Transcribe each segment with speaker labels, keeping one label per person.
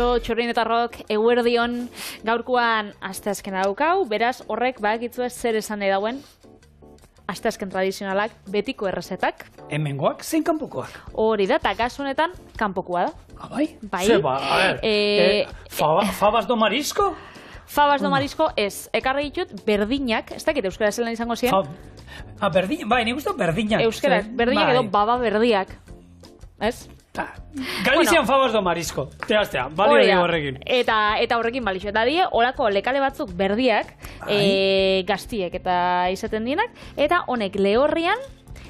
Speaker 1: kaixo, txorrinetarrok, eguerdion, gaurkoan asteazkena daukau, beraz horrek badakitzu zer esan nahi dauen, asteazken tradizionalak, betiko errezetak.
Speaker 2: Hemengoak, zein kanpokoak?
Speaker 1: Hori da, eta gazu honetan, kanpokoa da.
Speaker 2: Bai?
Speaker 1: Bai.
Speaker 2: Zeba, fabas do marisco?
Speaker 1: Fabas do marisco ez, ekarri ditut berdinak, ez dakit euskara zelan izango ziren?
Speaker 2: Berdinak, bai, nik uste berdinak.
Speaker 1: Euskara, berdinak edo baba berdiak, ez?
Speaker 2: Galizian fabas do marisco, teaztea, balio horrekin.
Speaker 1: Eta horrekin balixo, eta die, olako lekale batzuk berdiak, gaztiek eta izaten dienak, eta honek lehorrian,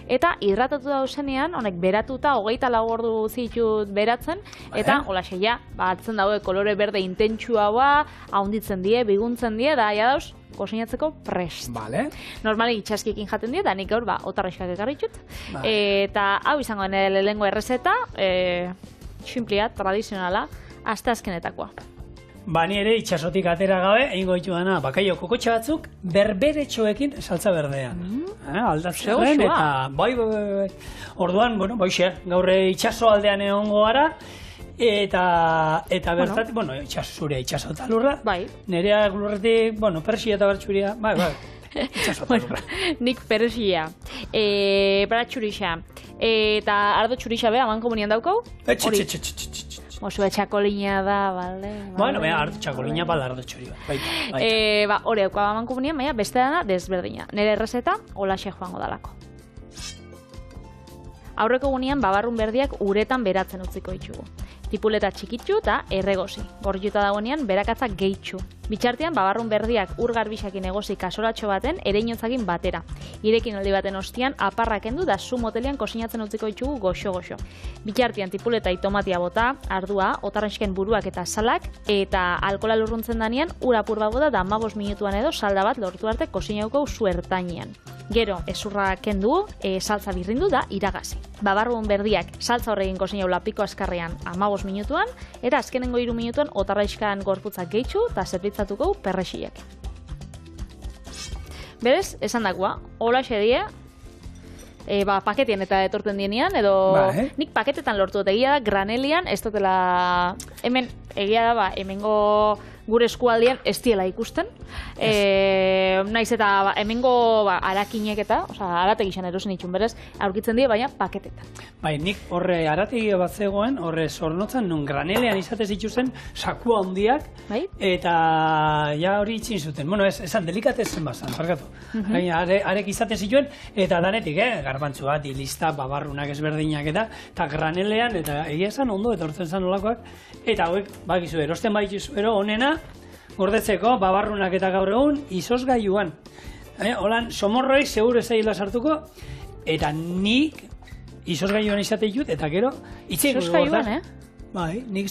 Speaker 1: eta hidratatu dauzenean, honek beratuta, 24 ordu zitut beratzen, eta holaxe ja, atzen daude kolore berde intentsua haunditzen die, biguntzen die, da ja dauz, kosinatzeko prest.
Speaker 2: Vale.
Speaker 1: Normali itxaskiekin jaten die, da nik gaur otarrexkak ekarritxut. Eta hau izango lehengo errezeta, simplia, tradizionala, asteazkenetakoa.
Speaker 2: Ni ere itxasotik atera gabe, egingo ditu dana, bakaio kokotxe batzuk, berberetxoekin saltza berdea. Aldatzen, eta bai. Orduan, gaur itxaso aldean egongo gara, eta bertatik, zure itxaso eta lurra, nerea lurretik, persia eta bertxuria, bai, itxaso eta lurra.
Speaker 1: Nik persia, baratxurixa, eta ardo txurixa beha, aman komunian daukau? Oso txakolina da, bale?
Speaker 2: Ardo txakolina bala ardo txuri bat.
Speaker 1: Hori daukau aman komunian, baina beste dana desberdina. Nire errezeta, holaxe joango dalako. Aurreko gunean babarrun berdiak uretan beratzen utziko ditugu. Tipuleta txikitsu eta erregozi. Gorjuta dagoenean berakatzak gehitxu. Bitxartean babarrun berdiak urgarbisakin egozi kasolatxo baten ereinotzakin batera. Irekin aldi baten ostian aparrak kendu da zu motelean kosinatzen utziko ditugu goxo-goxo. Bitxartean tipuleta tomatia bota, ardua, otarrensken buruak eta salak, eta alkola lurruntzen danean ura apur bat bota da 15 minutuan edo salda bat lortu arte kosinauko zuertainean. Gero, ezurra kendu, saltza birrindu da iragazi. Babarrun berdiak saltza horregin kosinaula piko askarrean 15 minutuan, eta azkenengo 3 minutuan otarraiskan gorputzak gehitxu eta zerbitzatuko perresiak. Berez, esan dagoa, holaxe die, paketien eta etorten dienean, edo nik paketetan lortu dut egia da, granelian, ez dutela, hemen, egia da, hemengo gure eskualdean ez diela ikusten. Naiz eta hemengo arakinek eta, arategi izan erosen itxun berez, aurkitzen die, baina paketetan.
Speaker 2: Nik horre arategi bat zegoen, horre zornotzan, nun granelean izatez ikusten sakua handiak, eta ja hori itzin zuten. Esan delikatezen bazan, parkatu. Arek izatez zituen, eta danetik, garbantzu bat, ilista, babarrunak ezberdinak eta granelean, eta egia esan ondo, etortzen zan olakoak, eta hauek, bakizu, erosten baituzu, onena, gordetzeko, babarrunak eta gaur egun, izozgailuan. Holan, somorroi, seguro ez daila sartuko, eta nik izozgailuan izate ditut, eta gero, itxeiko dugu.
Speaker 1: Izozgailuan,
Speaker 2: Bai, nik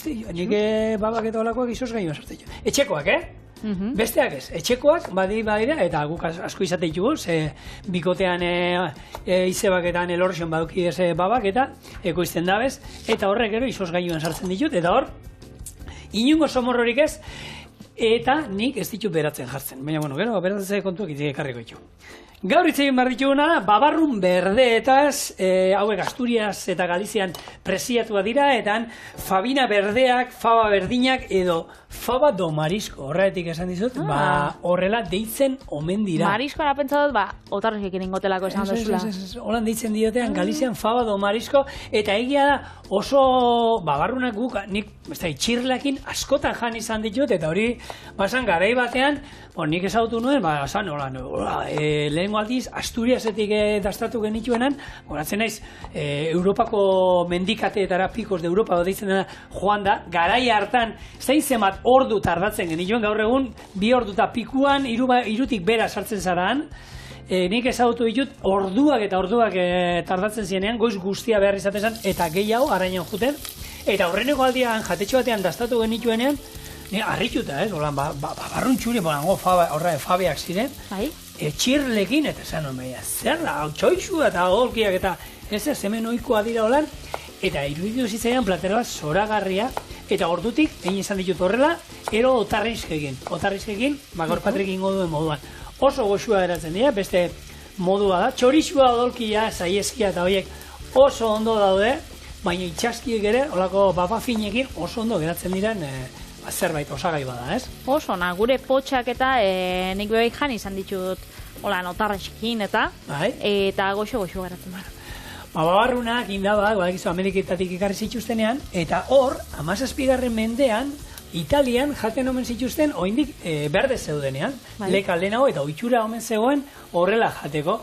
Speaker 2: babak eta olako izozgailuan sartu ditut. Etxekoak, Besteak ez, etxekoak badira, eta guk asko izate ditugu, bikotean izebaketan elorsion baduki ez babak, eta ekoizten dabez, eta horrek gero izozgailuan sartzen ditut, eta hor, inungo somorrorik ez, eta nik ez ditut beratzen jartzen. Baina, gero, beratzen kontuak itik ekarriko ditu. Gaur hitz egin behar dituguna da, babarrun berdeetaz, hauek Asturias eta Galizian preziatua dira, eta fabina berdeak, faba berdinak, edo faba do marisco. Horretik esan dizut, horrela deitzen omen dira.
Speaker 1: Mariskoan apentzadot, otarroskekin ingotelako esan duzula.
Speaker 2: Holan deitzen diotean, Galizian faba do marisco, eta egia da oso babarrunak guk, nik txirlakin askotan jan izan ditut, eta hori, basan garai batean, nik ezautu nuen, lehengo aldiz, Asturiasetik dastatu genituenan, goratzen naiz, Europako mendikateetara pikos de Europa deitzen dena joan da, garai hartan, zein zemat ordu tardatzen genituen, gaur egun, 2 ordu eta pikuan, 3 bera sartzen zaraan, nik ezagutu ditut orduak eta orduak tardatzen zienean, goiz guztia behar izaten eta gehiago, arrainan juten, eta horreneko aldian, jatetxo batean dastatu genituenean, harrituta, babarrun txuri, horra fabeak ziren, txirlekin, eta zen honbeia, zer da, txoixua eta golkiak, eta ez hemen oikoa dira holan, eta iruditu zitzaidan platera bat zoragarria, eta ordutik, egin izan ditut horrela, ero otarrizkekin, gaur Patrik ingo duen moduan. Oso goxua eratzen dira, beste modua da, txorixua odolkia, zaieskia eta horiek oso ondo daude, baina itxaskiek ere, olako babafinekin oso ondo geratzen diren zerbait osagai bada, ez?
Speaker 1: Oso, gure potxak eta nik bebai jan izan ditut, hola, notarrekin eta goxo geratzen da.
Speaker 2: Babarrunak, indabak, badakizu Ameriketatik ikarri zituztenean, eta hor, 17. mendean, Italian jaten omen zituzten, oindik berde zeudenean, leka lehenago eta oitxura omen zegoen horrela jateko.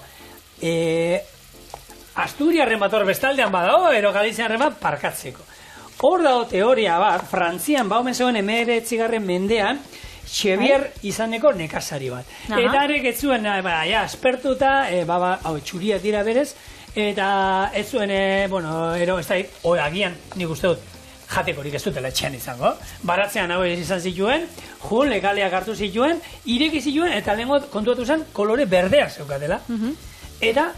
Speaker 2: Asturiarren bat hor bestaldean badago, ero Galiziarren bat parkatzeko. Hor dago teoria bat, Frantzian omen zegoen 19. mendean, Xavier izaneko nekazari bat. Eta arek ez zuen, aspertuta, txuriak dira berez, eta ez zuen, agian, nik uste dut, jatekorik ez dutela etxean izango. Baratzean hau izan zituen, legaleak hartu zituen, ireki zituen, eta lehenko kontuatu zen, kolore berdeak zeukatela. Eta,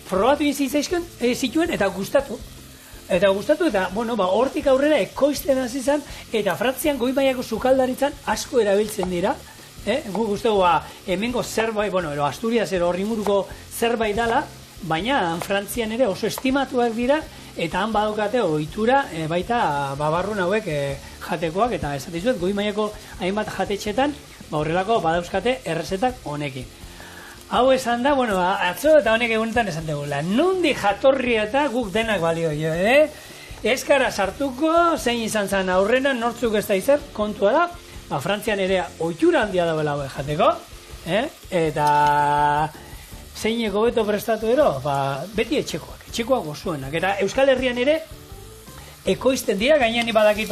Speaker 2: probatu zituen, eta gustatu. Eta hortik aurrera ekoizten hasi zen, eta Frantzian goi mailako sukaldaritzan asko erabiltzen dira. Guk ustegu, hemengo zerbait, Asturias ero horrimuruko zerbait dala, baina Frantzian ere oso estimatuak dira, eta han badaukate ohitura baita babarrun hauek jatekoak, eta esatizuet goi mailako hainbat jatetxetan horrelako badauzkate errezetak honekin. Hau esan da, atzo eta honek egunetan esan degula. Nundi jatorri eta guk denak balio jo, Eskara sartuko, zein izan zen aurrena, nortzuk ez da izan, kontua da, Frantzian ere ohitura handia dagoela hauek jateko, eta zeineko beto prestatu ero, beti etxekoak gozuenak. Eta Euskal Herrian ere, ekoizten dira, gainean ni badakit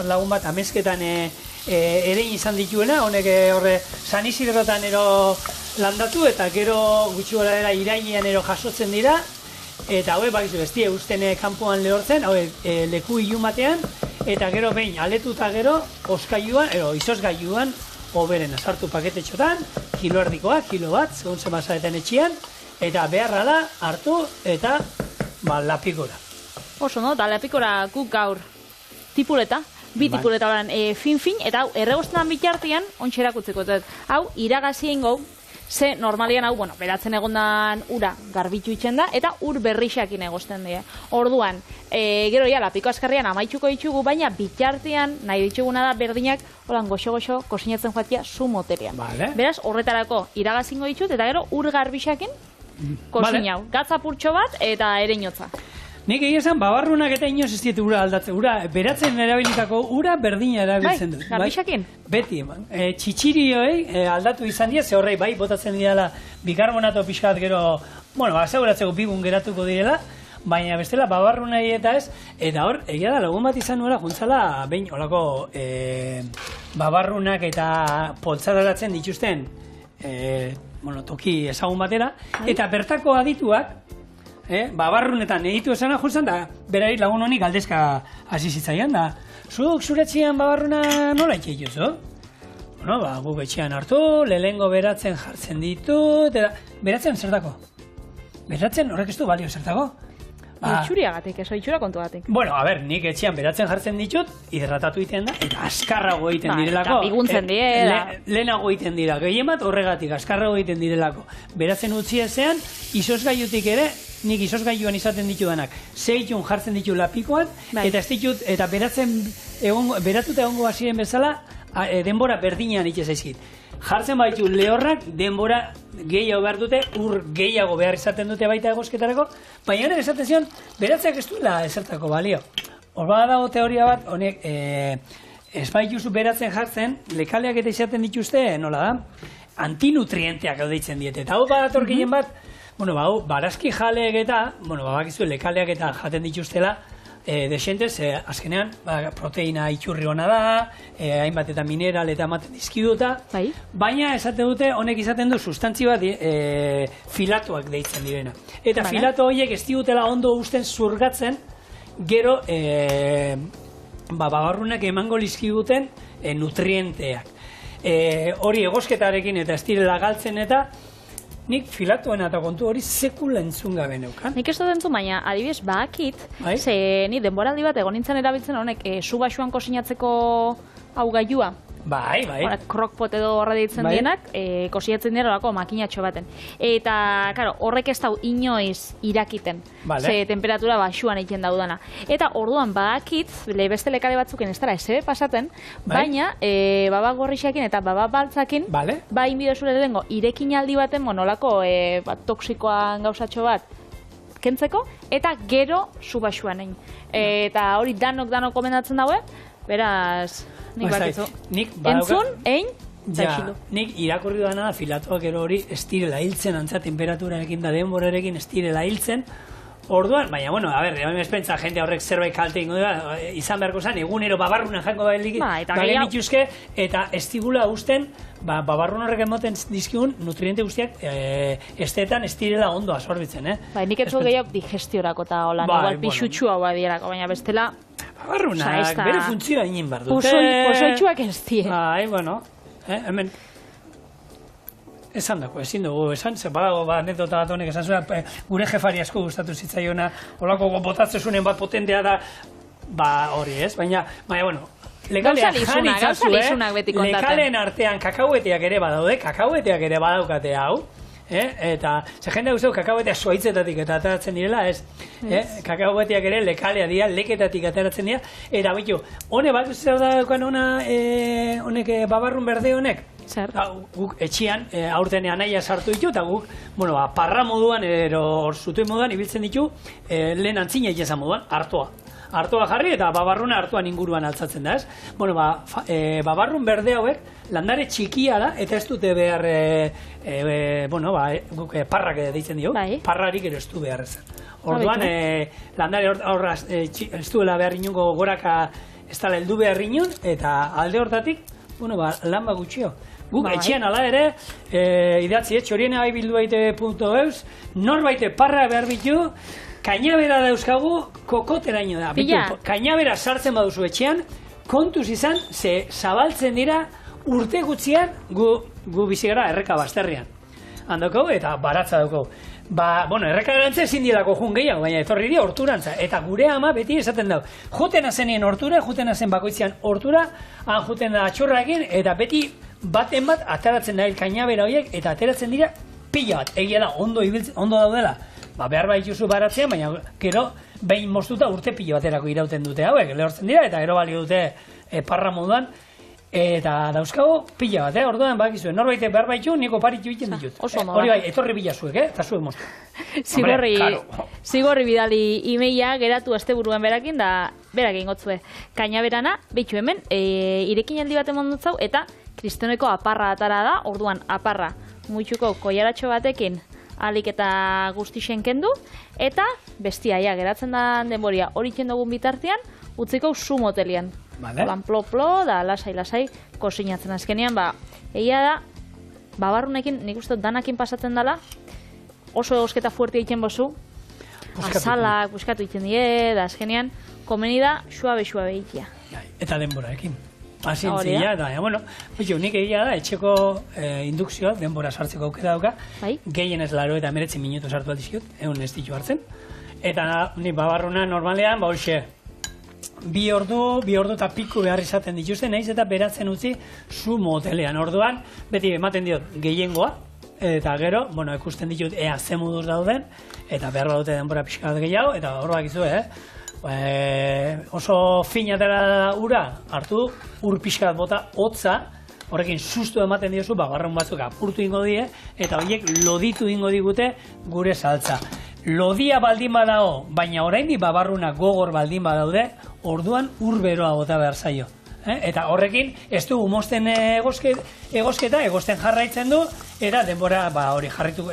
Speaker 2: lagun bat amezketan ere izan dituena, honek horre San Isidrotan ero landatu, eta gero gutxi gorara irainean ero jasotzen dira, eta hauek bakizu bestie usten kanpoan lehortzen, leku ilumatean, eta gero behin aletuta gero oskailuan, izozgailuan oberen sartu paketetxotan, kilo erdikoa, kilo bat, segun zemazaetan etxian, eta beharrala hartu eta lapikora.
Speaker 1: Oso, no? Da lapikora guk gaur tipuleta, bi tipuleta horan fin, eta hau erregostetan bitartean ontxerakutzeko. Hau iragazien gau, ze normalian hau, beratzen egondan ura garbitu itzen da, eta ur berrixakin egosten dira. Orduan, gero lapiko askarrian amaitxuko ditugu, baina bitartean nahi dituguna da berdinak, holan goxo-goxo kosinatzen joatia zu moterian. Beraz, horretarako iragazingo ditut, eta gero ur garbixakin kosinau. Gatzapurtxo bat eta ereinotza.
Speaker 2: Nik egia esan, babarrunak eta inoz ez ditu ura aldatzen. Beratzen erabilitako ura berdina erabiltzen dut.
Speaker 1: Garbixakin?
Speaker 2: Beti, txitxirioei aldatu izan dira, ze horrei botatzen direla bikarbonato pixkat gero, aseguratzeko bigun geratuko direla, baina bestela babarrunai eta ez, eta hor, egia da, lagun bat izan nuela, juntzala, behin, holako babarrunak eta poltzadaratzen dituzten, toki ezagun batera, eta bertako adituak, babarrunetan editu esana juntzan, da berari lagun honi galdezka hasi zitzaian, da zuk zuretzian babarruna nola itxeituzu? Guk etxean hartu, lehengo beratzen jartzen ditut, eta beratzen zertako? Beratzen horrek ez du balio zertako?
Speaker 1: Itxuriagatik, eso itxura kontuagatik.
Speaker 2: Nik etxean beratzen jartzen ditut, hidratatu egiten da, eta askarrago egiten direlako.
Speaker 1: Eta biguntzen direla.
Speaker 2: Lehenago egiten dira, gehien bat horregatik, askarrago egiten direlako. Beratzen utzi ezean, izozgailutik ere, nik izozgailuan izaten ditudanak, zeitun jartzen ditu lapikoan, eta ez ditut, eta beratuta egongo hasiren bezala, denbora berdinean itxe zaizkit. Jartzen baitu lehorrak, denbora gehiago behar dute, ur gehiago behar izaten dute baita egosketarako, baina honek esaten zion, beratzeak ez duela ezertako balio. Hor dago teoria bat, honek, ez baituzu beratzen jartzen, lekaleak eta izaten dituzte, nola da, antinutrienteak deitzen diete. Eta hau badator gehien bat, barazki jaleek eta, bakizu lekaleak eta jaten dituztela, desentez, azkenean, proteina iturri hona da, hainbat eta mineral eta ematen dizkiduta, baina esaten dute, honek izaten du sustantzi bat filatoak deitzen direna. Eta filato horiek ez digutela ondo usten zurgatzen, gero babarrunak emango lizkiguten nutrienteak. Hori egosketarekin eta ez direla galtzen eta, nik filatuena eta kontu hori sekula entzun gabe neukan.
Speaker 1: Nik ez dut entzun, baina adibidez bakit, ze ni denboraldi bat egon nintzen erabiltzen honek zu basuan kosinatzeko hau gailua.
Speaker 2: Bai.
Speaker 1: Crockpot edo horre ditzen dienak, kosiatzen dira olako makinatxo baten. Eta, claro, horrek ez dau inoiz irakiten, ze temperatura baxuan egiten daudana. Eta orduan badakit, beste lekale batzuken ez dara esebe pasaten, baina baba gorrixakin eta baba baltzakin, ba inbido zure dengo, irekin aldi baten monolako toksikoan gauzatxo bat kentzeko, eta gero zu baxuan egin. Eta hori danok komendatzen daue, beraz, nik bakizu. Entzun, egin,
Speaker 2: Ja, nik irakurri dana filatoak gero hori ez direla hiltzen, antza temperaturarekin da denborarekin ez direla hiltzen. Orduan, baina, bueno, a ber, espentza jente horrek zerbait kalte ingo da, izan beharko zen, egunero babarrunan jango balen ituzke, eta ez digula usten, babarrun horrek emoten dizkigun nutriente guztiak estetan ez direla ondo asorbitzen,
Speaker 1: Bai, nik etzu gehiago digestiorako eta hola, igual pixutxua badierako, baina bestela...
Speaker 2: Babarrunak, bere funtzioa inin behar dute.
Speaker 1: Pozoitxuak ez die.
Speaker 2: Bai, bueno, hemen... Esan dako, ezin dugu, esan, badago anekdota bat honek esan zuen, gure jefari asko gustatu zitzaiona, holako botatzezunen bat potentea da, hori ez, baina, bueno, legalean jan itzazu, legalen artean kakaueteak ere badaude, kakaueteak ere badaukate hau, eta, ze jende guztau kakaueteak zuaitzetatik eta ateratzen direla, ez, kakaueteak ere lekalea dira, leketatik ateratzen dira, eta bitu, hone bat zer daukan honek babarrun berde honek, guk etxian aurtenean naia sartu ditu eta guk parra moduan edo zutuen moduan ibiltzen ditu lehen antzina itxezan moduan, hartoa jarri eta babarruna hartuan inguruan altzatzen da, ez? Babarrun berde hauek landare txikia da eta ez dute behar guk parrak deitzen dio, parrarik ero ez du behar ezen. Orduan landare horra ez duela behar inungo goraka ez dala heldu behar inun eta alde hortatik lan gutxio. Guk etxean ala ere, idatzi, txoriena bilduaite.eus, norbaite parra behar bitu, kainabera dauzkagu kokoteraino da. Kainabera sartzen baduzu etxean, kontuz izan, ze zabaltzen dira urte gutxian gu bizigara erreka bazterrian. Handoko eta baratza dauko. Erreka erantza ezin dilako jun gehiago, baina etorri dira horturantza. Eta gure ama beti esaten dau. Juten azenien hortura, juten azen bakoitzean hortura, han juten da atxorrakin, eta beti baten bat ateratzen da kainabera horiek, eta ateratzen dira pila bat. Egia da, ondo daudela. Behar baituzu baratzean, baina gero behin moztuta urte pila baterako irauten dute hauek. Lehortzen dira, eta gero balio dute parra moduan. Eta dauzkago pila bat, orduan bakizuen, norbaite behar baitu, niko paritu egiten ditut. Hori bai, etorri bila zuek, eta zuek moztu.
Speaker 1: Zigorri bidali imeia geratu asteburuan berakin, da berak ingotzue. Kainaberana, behitu hemen, irekin aldi bat emon dutzau, eta kristoneko aparra atara da, orduan aparra muitxuko koiaratxo batekin alik eta guztixen kendu, eta bestia, geratzen da denboria hori dugun bitartean, utziko zu motelian. Olan plo-plo, da lasai-lasai kosinatzen azkenean, egia da, babarrunekin, nik uste danakin pasatzen dela, oso egosketa fuerte egiten bozu, azalak, buskatu egiten die, da azkenean, komeni da, suabe egitea.
Speaker 2: Eta denboraekin. Pazientzia, eta, nik egia da, etxeko indukzioa, denbora sartzeko aukera dauka, gehien ez 89 minutu sartu aldizkiot, egun ez ditu hartzen, eta ni babarruna normalean, hoxe, bi ordu eta piku behar izaten dituzte, nahiz eta beratzen utzi zu motelean. Orduan, beti ematen diot gehiengoa, eta gero, ikusten ditut ea ze moduz dauden, eta behar badute denbora pixka bat gehiago, eta hor bakizu, oso fina dela ura, hartu, ur pixka bat bota, hotza, horrekin sustu ematen diozu, bagarrun batzuk apurtu ingo die, eta horiek loditu ingo digute gure saltza. Lodia baldin badago, baina oraindik babarruna gogor baldin badaude, orduan urberoa bota behar zaio. Eta horrekin, ez dugu mozten egosketa, egosten jarraitzen du, eta denbora hori jarritu,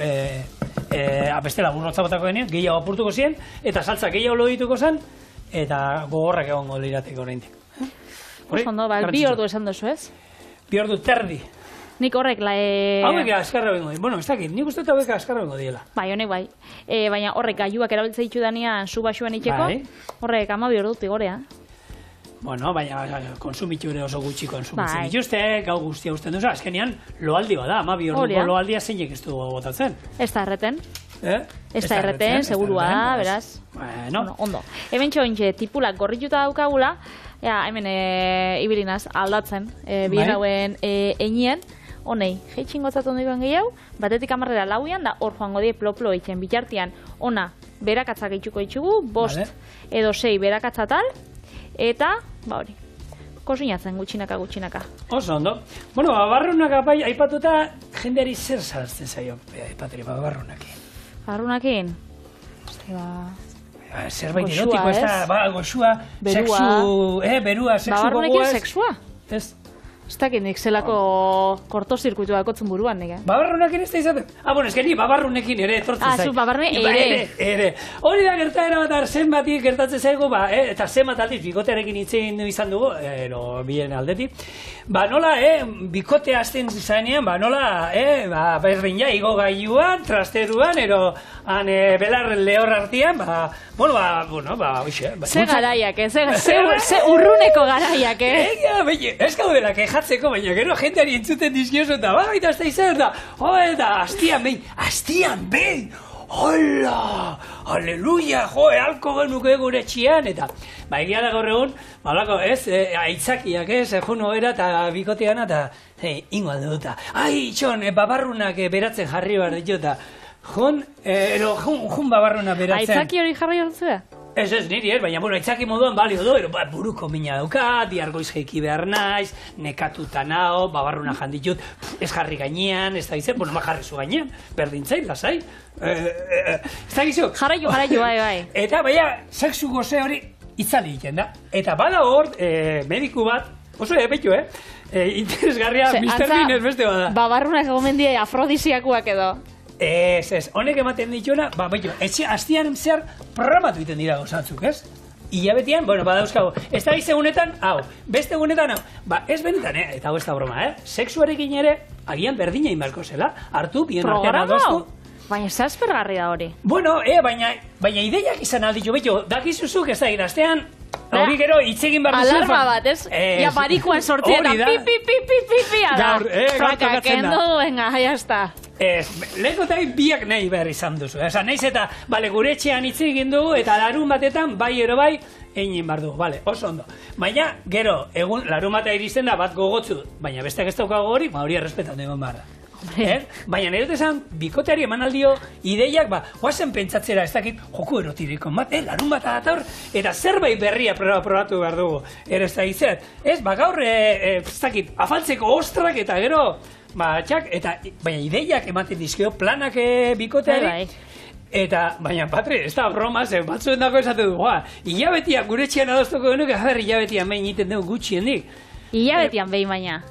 Speaker 2: bestela burrotza botako denean, gehiago apurtuko ziren, eta saltza gehiago lodituko zen, eta gogorrak egongo lirateko oraindik.
Speaker 1: Ondo, bi ordu esan duzu ez?
Speaker 2: Bi ordu terdi.
Speaker 1: Nik horrek,
Speaker 2: hauek askarra bengo di. Ez dakit, nik uste eta hauek askarra bengo diela.
Speaker 1: Bai, honek bai. Baina horrek, gaiuak erabiltza ditu danean zu baxuan itxeko, horrek 12 ordu tigorea.
Speaker 2: Baina konsumitu ere oso gutxi konsumitzen dituzte, gau guztia usten duzu, azkenean loaldi bada, 12 orduko loaldia zeinek ez du botatzen.
Speaker 1: Ez da erreten. Ez da erreten, segurua da, beraz. Ondo. Hemen txointxe, tipulak gorrituta daukagula, hemen ibilinaz aldatzen, bien hauen einien, honei, jeitxin gotzatu ondikoen gehiago, batetik 10 lauian, da hor joango die plo-plo eitzen bitartian, ona, berakatzak itxuko itxugu, 5 edo 6 berakatzatal, eta, hori, kosinatzen gutxinaka.
Speaker 2: Oso ondo. Bueno, babarrunak apai, aipatuta, jendeari zer zarazten zaio, aipateri, babarrunakin.
Speaker 1: Babarrunakin?
Speaker 2: Zerbait erotiko, ez da, goxua, sexu, berua, sexu gogoa.
Speaker 1: Babarrunekin sexua?
Speaker 2: Ez.
Speaker 1: Ez dakit nik zelako kortozirkuitu dakotzen buruan, nik.
Speaker 2: Babarrunekin ez da izaten? Bueno, ez que ni babarrunekin ere etortzen zait.
Speaker 1: Zu babarrune
Speaker 2: ere. Hori da gertaera bat arzen batik gertatzen zaigu, eta zen bat aldiz, bikotearekin hitzein izan dugu, bien aldetik. Nola, bikote azten zanean, nola, berdin ja, igo gaiuan, trasteruan, han belar lehor artian,
Speaker 1: Ze garaiak, ze urruneko garaiak,
Speaker 2: Ez gaudela kejatzeko, baina gero jendeari entzuten dizkiozu eta eta ez da izan da, astian behin, hola, aleluia, halko genuke gure txian, eta egia da gaur egun, aitzakiak juno era eta bikoteana, eta ingo alde duta, txon, babarrunak beratzen jarri behar ditu, eta jun babarrunak beratzen.
Speaker 1: Aitzaki hori jarri hor zuen?
Speaker 2: Ez niri, baina aitzaki moduan balio du, buruko mina dauka, diargoiz jeiki behar naiz, nekatuta nao, babarruna janditut, ez jarri gainean, ez da izan, ma jarri zu gainean, berdintzain, lasai. Ez da gizu?
Speaker 1: Jarraio, bai.
Speaker 2: Eta, sexu goze hori itzali egiten da. Eta bada hor, mediku bat, oso epetu, interesgarria, Mr. Bean ez beste bada.
Speaker 1: Babarrunak gomendie afrodisiakuak edo.
Speaker 2: Ez, honek ematen dituena, hastian zehar programatu egiten dira gozatzuk, ez? Ilabetian, badauzkago, ez da egunetan, beste egunetan, ez benetan, eta hau ez da broma, sexuarekin ere, agian berdina inbarko zela, hartu, bien artean adostu.
Speaker 1: Baina ez aspergarri da hori.
Speaker 2: Baina ideiak izan alditu, dakizuzuk ez da iraztean, hori gero itzegin behar duzu.
Speaker 1: Alarma bat, ez? Ja, barikuan sortzien, pi, ala. Fraka, kendo, venga, jazta.
Speaker 2: Lehen gotai biak nahi behar izan duzu. Nahiz eta, gure etxean itzegin dugu, eta larun batetan, bai, egin behar dugu, oso ondo. Baina, gero, larun batea iristen da, bat gogotzu, baina besteak ez daukago hori, hori errespetan egon behar da. Baina nire esan, bikoteari eman aldio ideiak, guazen pentsatzera ez dakit joku erotiriko bat, larun bat ataur, eta zerbait berria probatu behar dugu. Ez da izan, gaur, ez dakit, afaltzeko ostrak eta gero, baina ideiak ematen dizkio planak bikoteari. Eta, baina, Patri, ez da broma, batzuen dago esate du, hilabetiak gure txian adostoko genuke, hilabetian behin egiten dugu gutxienik.
Speaker 1: Hilabetian behin baina.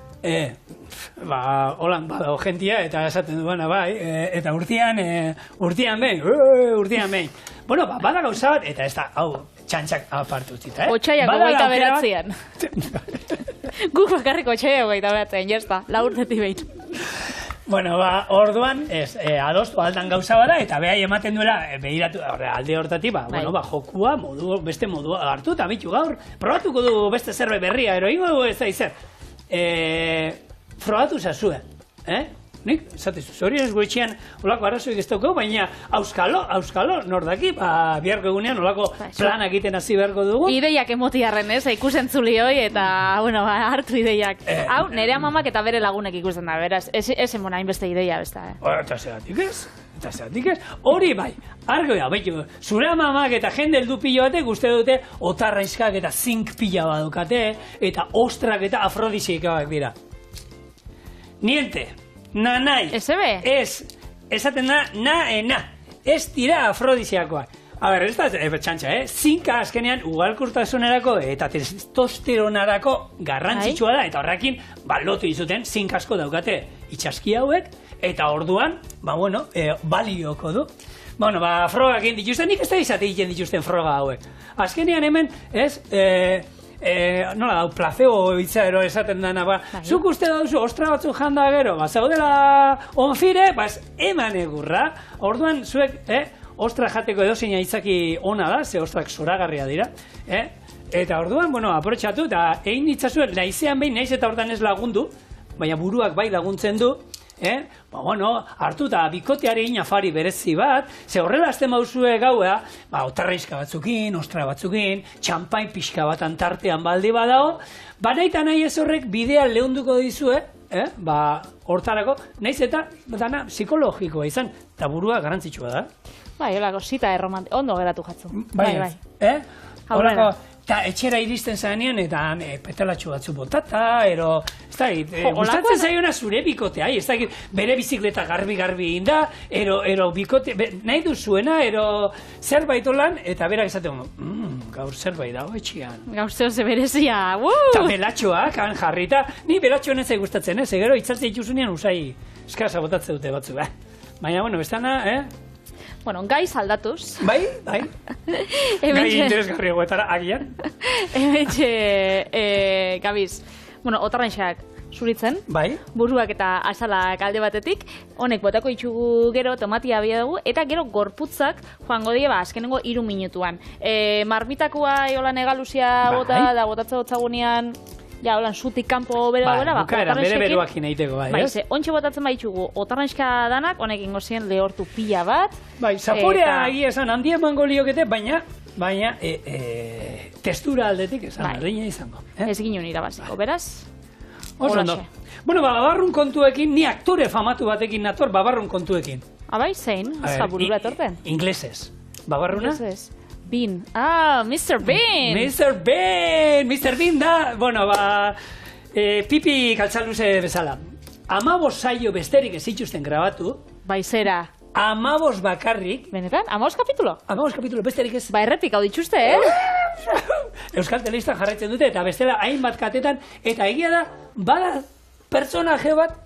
Speaker 2: Holan badago jentia, eta esaten duena bai, eta urtean behin. Bada gauza bat, eta ez da, txantxak apartu zita,
Speaker 1: Otsaiak 29. Guk bakarrik otsaiak 29, jazta, 4 urtetik behin.
Speaker 2: Orduan, adostu aldan gauza bada, eta behai ematen duela, behiratu, alde hortatik, jokua, beste modu hartu, eta bitu gaur, probatuko du beste zerbait berria, ingo dugu ez da izan. Frogatu zazue, nik, zatezu, zorionez gure olako arrazoik ez dauko, baina auskalo, nordaki, biharko egunean olako planak egiten hasi beharko dugu.
Speaker 1: Ideiak emotiarren, ikusen hoi, eta, hartu ideiak. Hau, nire amamak eta bere lagunek ikusten da, beraz, ez emona inbeste ideia, besta,
Speaker 2: Eta zeratik ez, hori bai, argo da, zure amamak eta jende heldu pilo batek uste dute otarraizkak eta zink pila badukate, eta ostrak eta afrodisiakak dira. Niente, nanai.
Speaker 1: Eze
Speaker 2: esaten da, ez dira afrodisiakoak. Ez da, txantxa, zinka azkenean ugalkurtasunerako eta testosteronarako garrantzitsua da, eta horrekin, lotu izuten, zink asko daukate itxaski hauek, eta orduan, balioko du. Frogak egin dituzten, nik ez da izate egiten dituzten froga hauek. Azkenean hemen, nola dau, placebo itzaero esaten dana, zuk uste dauzu ostra batzuk janda gero, zaudela onfire, eman egurra, orduan zuek, ostra jateko edozein aitzaki ona da, ze ostrak zoragarria dira, eta orduan, aprotxatu, eta egin ditzazuen, naizean behin, naiz eta hortan ez lagundu, baina buruak bai laguntzen du, Ba, bueno, hartu eta bikoteari afari berezi bat, ze horrela azten mauzue gaua, ba, otarraizka batzukin, ostra batzukin, txampain pixka bat antartean baldi badao, ba, nahi eta nahi ez horrek bidea lehunduko dizue, ba, hortarako, nahiz eta, dana, psikologikoa izan, eta burua garantzitsua da.
Speaker 1: Bai, holako, zita ondo geratu jatzu.
Speaker 2: Bai. Horako, eta etxera iristen zanean, eta petelatxo batzu botata, ero, ez da, gustatzen zaiona zure bikotea, ez da, bere bizikleta garbi inda, ero bikote, nahi duzuena, ero zerbait olan, eta berak esaten, gaur zerbait dago etxian.
Speaker 1: Gaur zeo ze berezia,
Speaker 2: Eta belatxoak, han jarrita, ni belatxoan ez gustatzen, gero itzartzen dituzunean usai, eskasa botatzen dute batzu, baina, bueno, bestana,
Speaker 1: Bueno, gai saldatuz.
Speaker 2: Bai. Gai interesgarriagoetara, agian.
Speaker 1: Hementxe, Gabiz, bueno, otarrainxak zuritzen.
Speaker 2: Bai.
Speaker 1: Buruak eta azalak alde batetik. Honek botako itxugu gero tomatia bia dugu. Eta gero gorputzak joango die, azkenengo 3 minutuan. Marmitakoa eolan egaluzia bota, da botatza gotzagunean, ja, holan, zutik kanpo bere dagoela,
Speaker 2: bukaeran, bere beruakin egiteko, bai, ez?
Speaker 1: Ontxe botatzen baitugu, otarrainxka danak, honek ingo zien lehortu pila bat.
Speaker 2: Bai, zaporea egia esan handia emango liokete, baina, testura aldetik esan, ardina izango.
Speaker 1: Ez ginen irabaziko, beraz?
Speaker 2: Oso ondo. Bueno, babarrun kontuekin, ni aktore famatu batekin nator, babarrun kontuekin.
Speaker 1: Abai, zein? Ez da burura etorten?
Speaker 2: Inglesez. Babarruna?
Speaker 1: Inglesez. Bean. Mr. Bean!
Speaker 2: Mr. Bean da, bueno, pipi kaltzaluze bezala. 15 saio besterik ez zituzten grabatu.
Speaker 1: Baizera.
Speaker 2: 15 bakarrik.
Speaker 1: Benetan? 15 kapitulo?
Speaker 2: 15 kapitulo besterik ez.
Speaker 1: Ba, errepik hau dituzte,
Speaker 2: Euskal Telebistan jarraitzen dute, eta bestela hainbat katetan, eta egia da, bada personaje bat,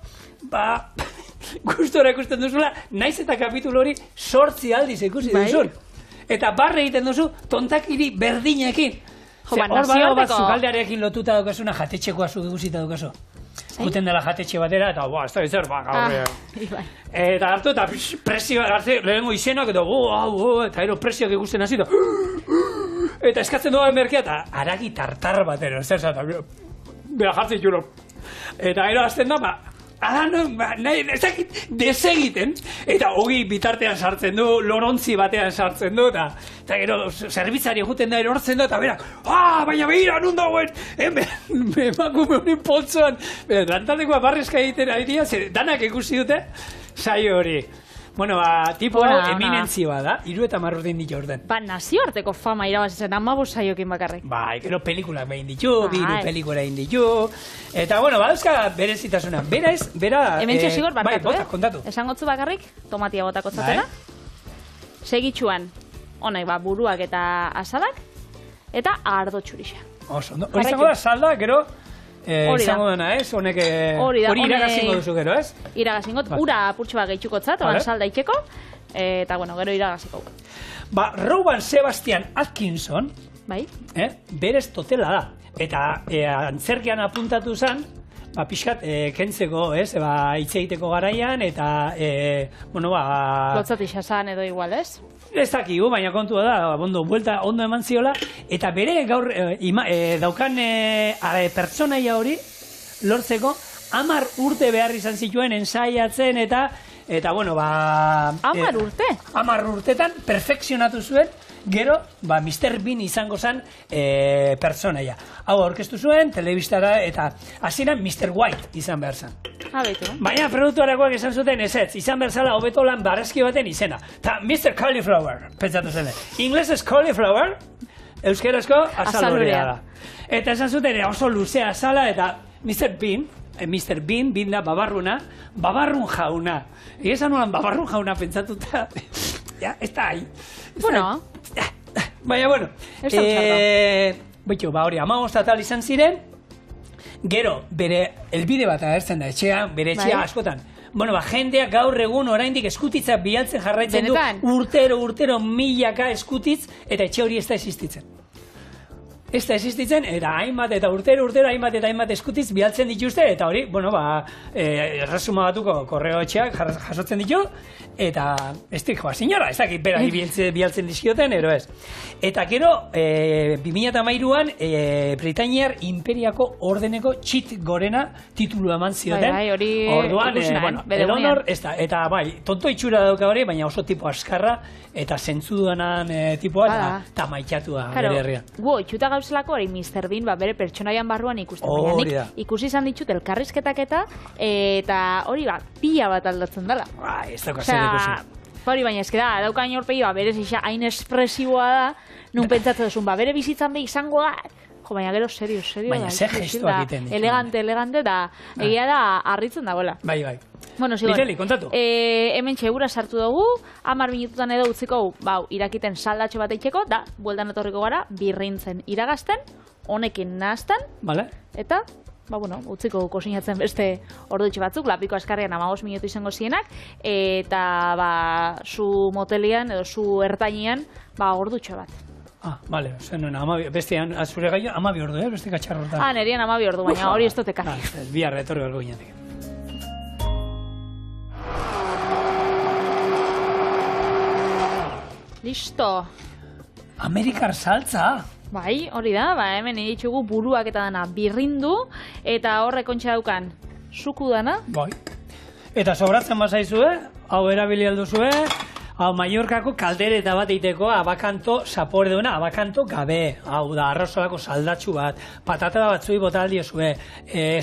Speaker 2: gustora ikusten duzula, naiz eta kapitulo hori 8 aldiz ikusi duzun. Eta barre egiten duzu tontakiri berdinekin. Hor badago bat zukaldearekin lotuta daukasuna, jatetxekoa zu guzita daukazu. Guten dela jatetxe batera, eta ez da bizar, gaur. Eta hartu, eta presioa hartze, lehenengo izenak, eta ero presioak ikusten hasi, eta eskatzen doa merkea, eta haragi tartar batero, zer zata, bera jartzen julo. Eta ero azten da, desegiten, eta hogi bitartean sartzen du, lorontzi batean sartzen du, eta gero zerbitzari juten da erortzen da, eta berak, baina behira, nun dagoen, emakume honen poltzoan, dantatekoa barrezka egiten ari danak ikusi dute, saio hori. Bueno, tipo eminentzioa da, 30 urtein ditu orden.
Speaker 1: Nazioarteko fama irabazitzen, 15 saiokin bakarrik.
Speaker 2: Gero pelikulak behin ditu, 2 pelikula egin ditu, eta, bueno, badauzka berezitasuna. Bera...
Speaker 1: Hementxe zigor barkatu,
Speaker 2: kontatu.
Speaker 1: Esangotzu bakarrik, tomatia botako zatela. Segitxuan, honek, buruak eta azalak, eta ardo txurixa.
Speaker 2: Oso, hori zango da, salda, gero... izango dena, ez? Hori iragazingo duzu gero, ez?
Speaker 1: Iragazingo, ura apurtxo bat gehitxuko tzat, oan salda itxeko, eta, bueno, gero iragaziko.
Speaker 2: Rowan Sebastian Atkinson, berez totela da. Eta antzerkian apuntatu zen, pixkat kentzeko, ez? Hitz egiteko garaian, eta, bueno,
Speaker 1: lotzat isasan edo igual, ez?
Speaker 2: Ez dakigu, baina kontua da, buelta ondo eman ziola, eta bere gaur daukan pertsonaia hori lortzeko 10 urte behar izan zituen ensaiatzen eta bueno,
Speaker 1: 10 urte?
Speaker 2: 10 urtetan perfekzionatu zuen, gero, Mr. Bean izango zen pertsonaia. Hau aurkeztu zuen, telebistara, eta hasieran Mr. White izan behar zen. Baina produktuarakoak esan zuten ezetz, izan behar zela hobeto lan barazki baten izena. Ta Mr. Cauliflower, pentsatu zen. Inglesez cauliflower, euskerazko azalorea da. Eta esan zuten oso luzea azala, eta Mr. Bean, Bean da babarrun jauna. Esan nuan babarrun jauna pentsatuta, ez da ahi.
Speaker 1: Bueno.
Speaker 2: Baina, bueno. Hori, 15 atal izan ziren, gero, bere elbide bat agertzen da etxean, bere etxea askotan. Bueno, jendeak gaur egun oraindik eskutitzak bialtzen jarraitzen du, urtero, milaka eskutitz, eta etxe hori ez da existitzen. ez da existitzen, eta hainbat, eta urtero hainbat eskutiz bialtzen dituzte, eta hori, bueno, erresuma batuko korreo etxeak jasotzen ditu, eta ez joa, senyora, ez dakit bera bialtzen dizkioten, ero ez. Eta gero, 2013an, Britainiar Imperiako ordeneko txit gorena titulu eman zioten. Orduan, Eleanor, eta bai, tonto itxura dauka hori, baina oso tipo askarra, eta zentzuduanan tipoa, eta maitatua bere herrian.
Speaker 1: Itxuta gauzelako hori Mr. Bean bere pertsonaian barruan ikusten, baina nik ikusi izan ditut elkarrizketak eta hori pila bat aldatzen dela.
Speaker 2: Ez dauka zer ikusi.
Speaker 1: Hori baina ezkera, daukain horpegi berez isa hain espresiboa da, nun pentsatzen duzun, bere bizitzan izango da, jo, baina gero serio.
Speaker 2: Baina ze gestoak egiten ditu.
Speaker 1: Elegante, eta egia da harritzen dagoela.
Speaker 2: Bai.
Speaker 1: Bueno,
Speaker 2: Miteli, kontatu.
Speaker 1: Hemen txegura sartu dugu, 10 minututan edo utziko irakiten saldatxo bat eitzeko, da, bueltan etorriko gara, birrintzen iragazten, honekin nahazten, eta, utziko kosinatzen beste ordutxe batzuk, lapiko askarrean 15 minutu izango zienak, eta, zu motelian edo zu ertainean, ordutxo bat.
Speaker 2: Bale, zenuen, bestean, azure gaio, 12 ordu, beste katxarro hortan.
Speaker 1: Nerian 12 ordu, baina hori ez dute kasi.
Speaker 2: Biarra etorri balgo ginetik.
Speaker 1: Listo.
Speaker 2: Amerikar saltza.
Speaker 1: Bai, hori da, hemen ditugu buruak eta dana birrindu, eta horrek kontxa daukan suku dana. Bai.
Speaker 2: Eta sobratzen bazaizue, hau erabili alduzue, hau Mallorcako kaldereta bat eiteko abakanto zapore duena, abakanto gabe, hau da, arrosolako saldatxu bat, patata batzui bota aldiozue,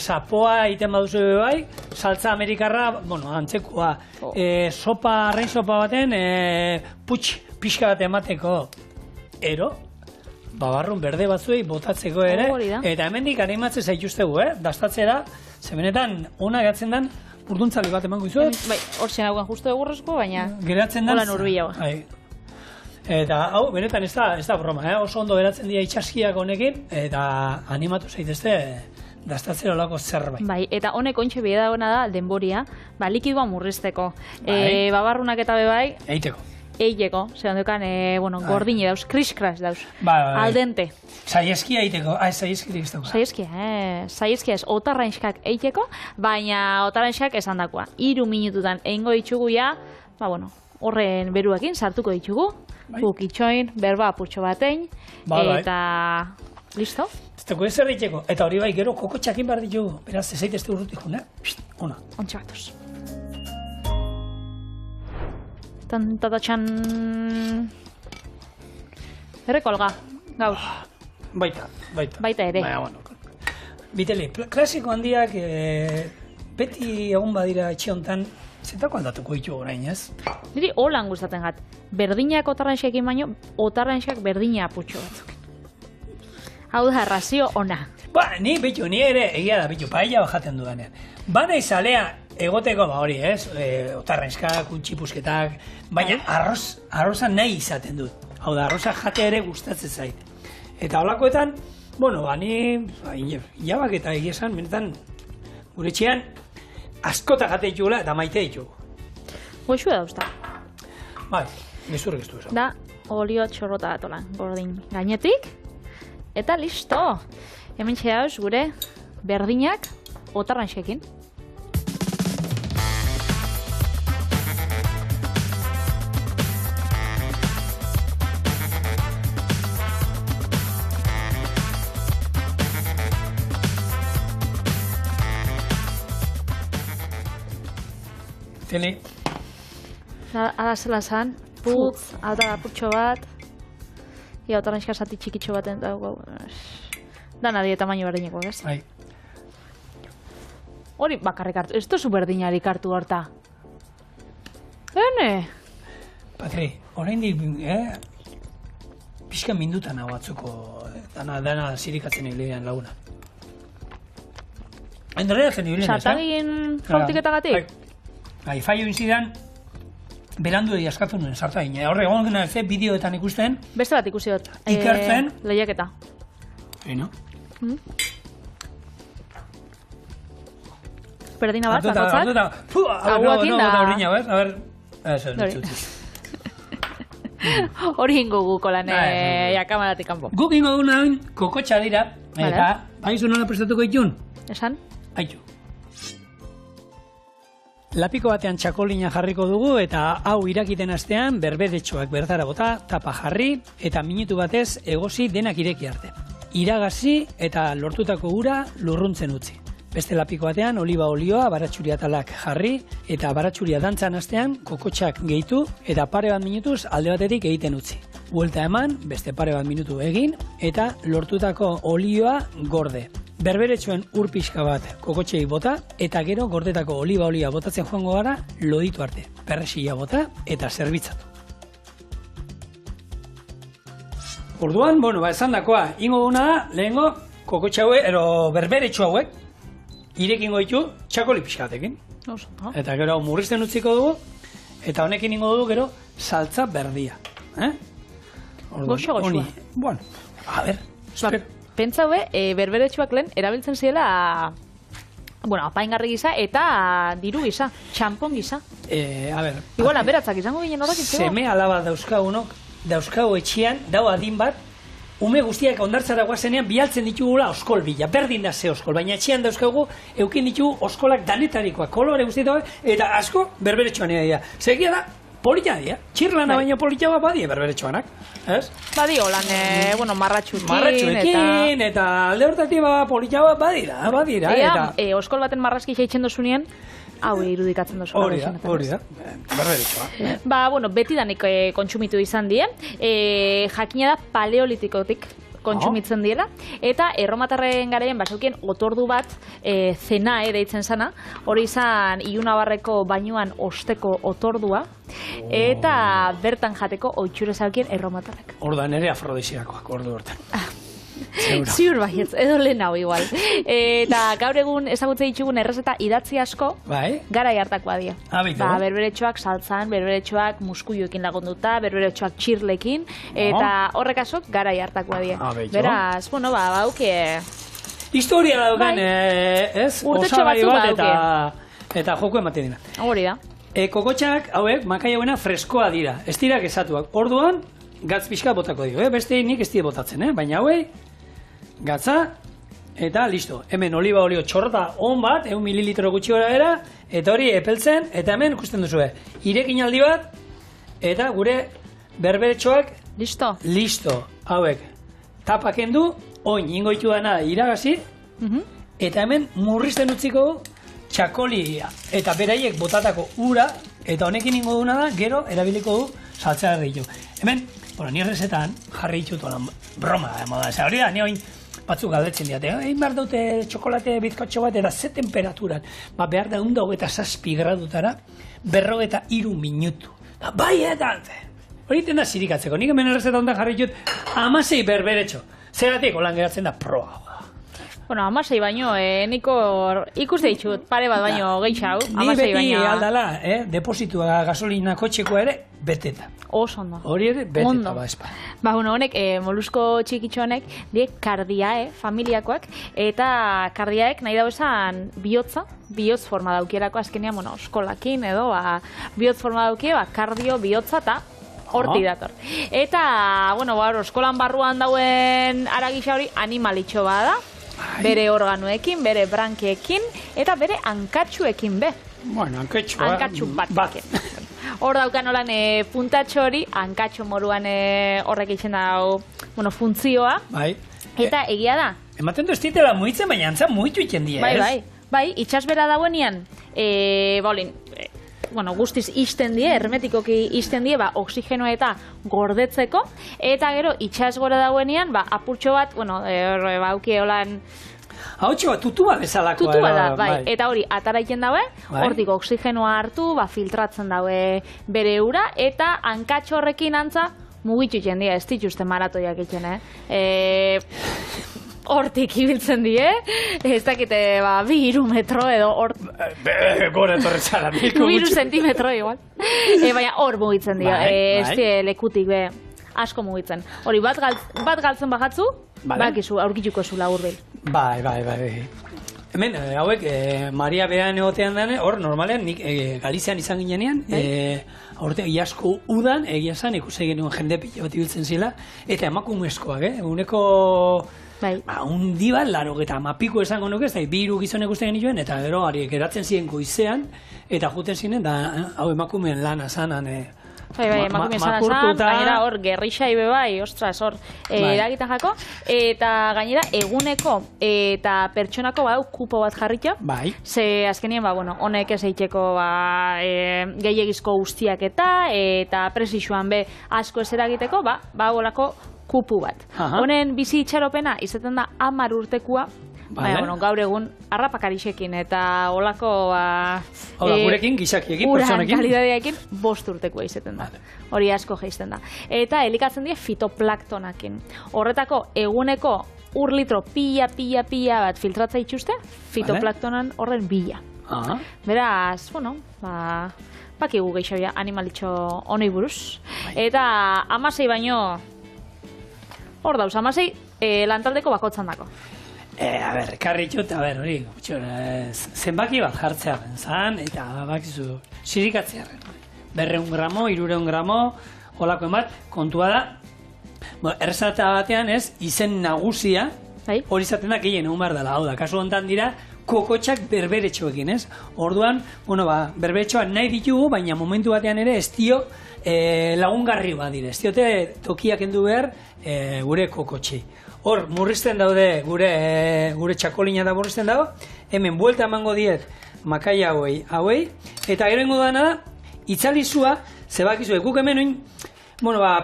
Speaker 2: zapoa egiten baduzue bai, saltza amerikarra, antzekoa, arrain sopa baten, pixka bat emateko, ero, babarrun berde batzuei botatzeko ere, eta hemendik animatzen zaituztegu, dastatzera, zebenetan, ona gatzen den, urduntzale bat emango izuet.
Speaker 1: Bai, hor zen hauan justu egurrezko, baina
Speaker 2: holan
Speaker 1: urbilagoa.
Speaker 2: Eta hau, benetan ez da broma, oso ondo geratzen dira itxaskiak honekin, eta animatu zaitezte dastatzera olako zerbait.
Speaker 1: Bai, eta honek ontxe bide dagoena da denboria, likidua murrizteko. Babarrunak eta bebai, eiteko, zelan dukan, gordine dauz, kriskras dauz, aldente.
Speaker 2: Saieskia eiteko, saieskia ez dago.
Speaker 1: Saieskia ez, otarrainskak eiteko, baina otarrainskak esan dakoa. 3 minututan eingo ditugu ja, horren beruekin sartuko ditugu, itxoin, berba apurtxo batein, eta listo.
Speaker 2: Ez dago ezer eiteko, eta hori bai gero koko txakin behar ditugu, beraz ez eitezte urrutik june, ona.
Speaker 1: Ontsa batuz. Tantatatxan... Errekolga, gaur. Baita ere.
Speaker 2: Biteli, klasiko handiak beti egun badira etxe honetan, zetako aldatuko ditu orain, ez?
Speaker 1: Niri holan gustatzen gat. Berdinak otarrainxekin baino, otarrainxak berdina aputxo batzuk. Hau da, razio ona.
Speaker 2: Ni ere, egia da, paella bajaten dudanean. Bana izalea egoteko hori, ez? Otarrainxkak, untxipusketak, baina arroza nahi izaten dut. Hau da, arroza jate ere gustatzen zait. Eta holakoetan, ni jabak eta egiesan, benetan, gure txean, askota jate ditugula eta maite ditugu.
Speaker 1: Goxu da usta.
Speaker 2: Bai, gezurrik ez du esan.
Speaker 1: Da, olio txorrota datolan, gordin gainetik, eta listo! Hemen txeauz gure berdinak otarrainxekin.
Speaker 2: Teli.
Speaker 1: Ada zela zan, putz, ada apurtxo bat. Ia, otarrainxka zati txikitxo baten dago. Dana die tamaino berdineko, ez?
Speaker 2: Bai.
Speaker 1: Hori bakarrik hartu, ez tozu berdinari hartu horta. Hene?
Speaker 2: Patri, orain dik, pixka mindutan hau batzuko, dana zirikatzen hilean laguna. Endorera zen hilean, ez da?
Speaker 1: Sartagin jautiketagatik?
Speaker 2: Bai, faio inzidan, berandu edi askatu nuen sartagin. Horre, egon gena ez, bideoetan ikusten.
Speaker 1: Beste bat ikusi dut.
Speaker 2: Ikertzen.
Speaker 1: Lehiaketa.
Speaker 2: No?
Speaker 1: Berdina bat, bakotzak.
Speaker 2: Aguakin da. A ver, eso,
Speaker 1: Hori ingo guko lan jakamaratik kanpo.
Speaker 2: Guk ingo duna kokotxa dira, eta baizu nola prestatuko itun?
Speaker 1: Esan?
Speaker 2: Aitu. Lapiko batean txakolina jarriko dugu eta hau irakiten astean berberetxoak bertara bota, tapa jarri eta minutu batez egosi denak ireki arte. Iragazi eta lortutako ura lurruntzen utzi. Beste lapiko batean oliba olioa baratxuri atalak jarri eta baratxuria dantzan astean kokotxak gehitu eta pare bat minutuz alde batetik egiten utzi. Buelta eman, beste pare bat minutu egin eta lortutako olioa gorde. Berberetxoen ur pixka bat kokotxei bota eta gero gordetako oliba olia botatzen joango gara loditu arte. Perrexila bota eta zerbitzatu. Orduan, esan dakoa, ingo duna da, lehengo kokotxa hauek, berberetxo hauek, irekingo ditu txakoli pixka batekin. Eta gero murrizten utziko dugu, eta honekin ingo dugu gero saltza berdia.
Speaker 1: Goxo.
Speaker 2: Bueno, a ver, espero.
Speaker 1: Pentsa berberetxoak lehen erabiltzen ziela apaingarri gisa eta diru gisa, txampon gisa.
Speaker 2: A ver.
Speaker 1: Igual, beratzak izango ginen horrak itzego.
Speaker 2: Seme alaba dauzkagu etxian, dau adin bat, ume guztiak ondartzara guazenean bialtzen ditugula oskol bila, berdin da ze oskol, baina etxian dauzkagu eukin ditugu oskolak danetarikoak, kolore guztietoak, eta asko berberetxoan egia. Zegia da, polita dira, txirlana baina polita bat badia berberetxoanak, ez?
Speaker 1: Badio, lan,
Speaker 2: marratxuekin, eta alde hortatik polita bat badira.
Speaker 1: Eta oskol baten marrazki xaitzen dozunean, hau irudikatzen dozu.
Speaker 2: Hori da, berberetxoa.
Speaker 1: Betidanik kontsumitu izan die, jakina da paleolitikotik kontsumitzen diela, eta erromatarren garaien basaukien otordu bat zena deitzen zana, hori izan Ilunabarreko bainuan osteko otordua, eta bertan jateko oitxure zaukien erromatarrek.
Speaker 2: Orda nere afrodisiakoak, ordu hortan.
Speaker 1: Ziur baietz, edo lehen hau igual. Eta gaur egun ezagutze ditugun errezeta idatzi asko, garai hartakoa dira. Berberetxoak saltzan, berberetxoak muskuioekin lagunduta, berberetxoak txirlekin, eta horrek asok garai hartakoa dira. Beraz, bauke...
Speaker 2: Historia dauken, ez?
Speaker 1: Urtetxo batzu bauke.
Speaker 2: Eta joko ematen dira.
Speaker 1: Hori da.
Speaker 2: Kokotxak, hauek, makai hauena freskoa dira, ez dira gesatuak. Orduan, gatz pixka botako dio, beste nik ez dira botatzen, baina hauei, gatza, eta listo. Hemen oliba olio txorrota on bat, 1 mililitro gutxi gora era, eta hori epeltzen, eta hemen ikusten duzue, irekin aldi bat, eta gure berberetxoak, listo, hauek, tapaken du, oin ingo ditu dana iragazi, eta hemen murrizten utziko txakolia, eta beraiek botatako ura, eta honekin ingo duna da, gero erabiliko du saltzea ditu. Hemen, ni errezetan jarri ditut broma da, moda, hori da, ni oin batzuk galdetzen diate, egin behar dute txokolate bizkotxo bat, eta ze temperaturan, behar da 127 gradutara, 53 minutu. Bai, eta, hori iten da zirikatzeko, nik hemen errezetan ondan jarri ditut, 16 berberetxo, zeratik holan geratzen da proa.
Speaker 1: 16 baino, niko ikuste ditut, pare bat baino gehiago, 16 baino.
Speaker 2: Ni beti aldala, depositua gasolina kotxeko ere, beteta.
Speaker 1: Oso ondo.
Speaker 2: Hori ere, beteta ba espa.
Speaker 1: Honek, molusko txikitxo honek, die kardiae familiakoak, eta kardiaek nahi dago esan bihotza, bihotz forma daukierako azkenean, oskolakin edo, bihotz forma daukie, kardio, bihotza eta hortik dator. Eta, oskolan barruan dauen aragisa hori animalitxo bada, bere organoekin, bere brankiekin, eta bere hankatxuekin be. Hankatxu bat. Hor daukan olan puntatxo hori, hankatxo moruan horrek itxen dago funtzioa. Eta egia da.
Speaker 2: Ematen du ez ditela muitzen, baina antzan muitu itxen die, ez?
Speaker 1: Bai, itxasbera dagoenean, guztiz izten die, hermetikoki izten die, oksigenoa eta gordetzeko, eta gero itxas gora dagoenean, apurtxo bat, bauki holan...
Speaker 2: Hautxo bat, tutua bezalakoa.
Speaker 1: Tutua da, bai, eta hori, ataraiten daue, hortik oksigenoa hartu, filtratzen daue bere ura, eta hankatxo horrekin antza, mugitu itxen die, ez dituzte maratoiak itxen, hortik ibiltzen die, ez dakite, 2-3 metro edo hor...
Speaker 2: Gora etorretzara,
Speaker 1: 2 zentimetro igual. Baina hor mugitzen die, ez die lekutik asko mugitzen. Hori, bat galtzen bajatzu, bakizu, aurkituko zula hurbil.
Speaker 2: Bai. Hemen, hauek, Maria Bean egotean dene, hor, normalean, nik Galizian izan ginean, aurte, iasko udan, egia zan, ikusi genuen jende pila bat ibiltzen zila, eta emakumezkoak, uneko, undi bat, laro, eta amapiko esango nuke, ez da, 2 gizonek uste genituen, eta gero, geratzen ziren goizean, eta juten ziren, da, hau emakumeen lana zanan,
Speaker 1: emakume zan, gainera hor gerrixai bai, ostras, hor eragiten jako, eta gainera eguneko eta pertsonako badau kupo bat jarritu, ze azkenien, honek ez eiteko gehiagizko guztiak eta presixuan be asko ez eragiteko, olako kupu bat. Honen bizi itxaropena izaten da 10 urtekua, gaur egun harrapakarixekin eta olako
Speaker 2: gurekin, gizakiekin, pertsonekin
Speaker 1: uran kalidadeakin 5 urtekoa izaten da. Hori asko geizten da. Eta elikatzen die fitoplaktonakin. Horretako eguneko litro pila bat filtratza itxuste, fitoplaktonan horren bila. Beraz, bakigu gehiago animalitxo honei buruz. Eta 16 baino hor dauz, 16 lantaldeko bakotzan dako.
Speaker 2: Karri txut, hori, zenbaki bat jartzea zan, eta bakizu, sirikatzearen. 200 gramo, 300 gramo, holako bat, kontua da, erzata batean ez, izen nagusia, hori izaten da gehien egun behar dela, hau da, kasu honetan dira, kokotxak berberetxoekin, ez? Orduan, berberetxoak nahi ditugu, baina momentu batean ere ez dio lagungarri bat dire, ez diote tokiak endu behar gure kokotxi. Hor, murrizten daude, gure txakolina da murrizten dago, hemen buelta emango diet makai hauei, eta gero ingo dana da, itzalizua, zebakizu, guk hemen oin,